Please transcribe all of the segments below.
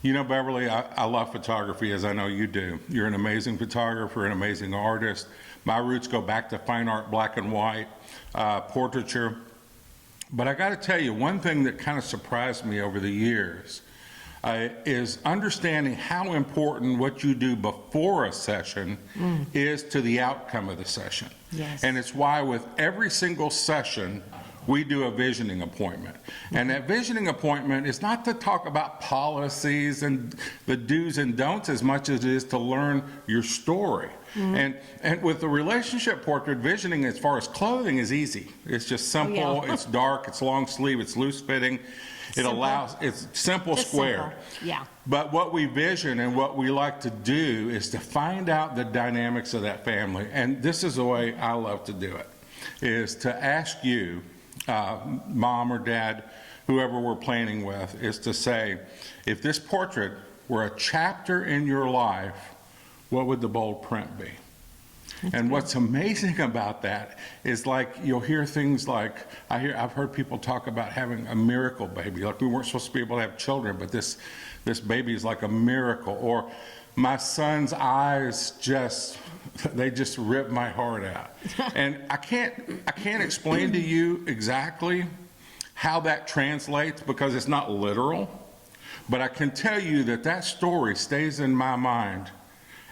You know, Beverly, I love photography, as I know you do. You're an amazing photographer, an amazing artist. My roots go back to fine art, black and white, portraiture. But I got to tell you, one thing that kind of surprised me over the years is understanding how important what you do before a session is to the outcome of the session. Yes. And it's why with every single session, we do a visioning appointment. And that visioning appointment is not to talk about policies and the do's and don'ts as much as it is to learn your story. And with the relationship portrait, visioning as far as clothing is easy. It's just simple, it's dark, it's long sleeve, it's loose fitting. It's simple, Just square. simple. Yeah. But what we vision and what we like to do is to find out the dynamics of that family. And this is the way I love to do it, is to ask you, mom or dad, whoever we're planning with, is to say, if this portrait were a chapter in your life, what would the bold print be? And what's amazing about that is, like, you'll hear things like, I've heard people talk about having a miracle baby, like we weren't supposed to be able to have children, but this baby is like a miracle. Or my son's eyes they just rip my heart out. And I can't explain to you exactly how that translates, because it's not literal, but I can tell you that that story stays in my mind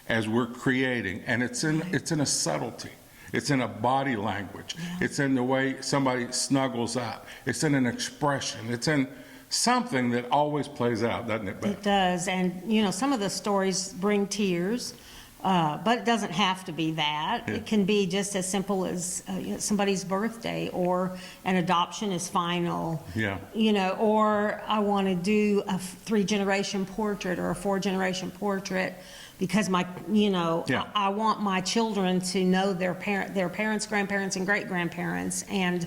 as we're creating, and it's in a subtlety. It's in a body language. It's in the way somebody snuggles up. It's in an expression. It's in something that always plays out, doesn't it, Beth? It does, and you know, some of the stories bring tears, but it doesn't have to be that. It can be just as simple as somebody's birthday, or an adoption is final. Yeah. You know, or I want to do a 3-generation portrait or a 4-generation portrait, because I want my children to know their parents, grandparents, and great-grandparents, and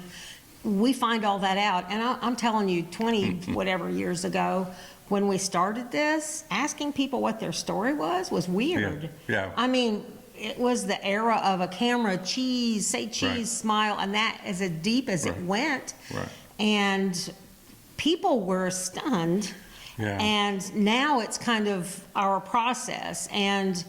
we find all that out. And I'm telling you, 20 whatever years ago, when we started this, asking people what their story was weird. Yeah. I mean, it was the era of a camera, cheese, Right. smile, and that as deep as it went. Right. And people were stunned. Yeah. And now it's kind of our process. And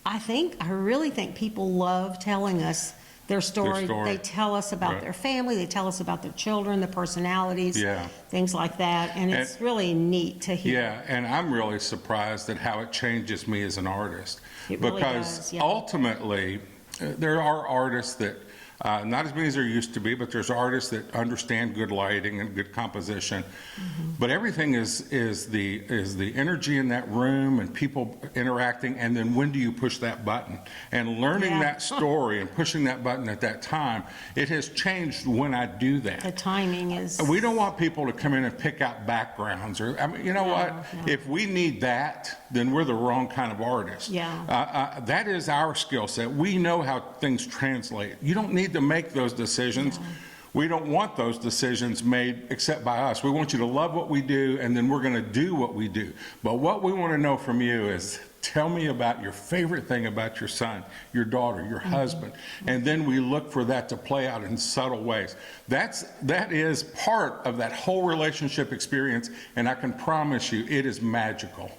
I really think people love telling us their story. They tell us about their family, they tell us about their children, their personalities, things like that. And it's really neat to hear. Yeah, and I'm really surprised at how it changes me as an artist. It really because does, yeah. ultimately, there are artists that, not as many as there used to be, but there's artists that understand good lighting and good composition. But everything is the energy in that room and people interacting, and then when do you push that button? And learning that story and pushing that button at that time, it has changed when I do that. The timing is... We don't want people to come in and pick out backgrounds, or, I mean, you know what? No. If we need that, then we're the wrong kind of artist. Yeah. That is our skill set. We know how things translate. You don't need to make those decisions. We don't want those decisions made except by us. We want you to love what we do, and then we're going to do what we do. But what we want to know from you is, tell me about your favorite thing about your son, your daughter, your husband. And then we look for that to play out in subtle ways. That is part of that whole relationship experience, and I can promise you it is magical.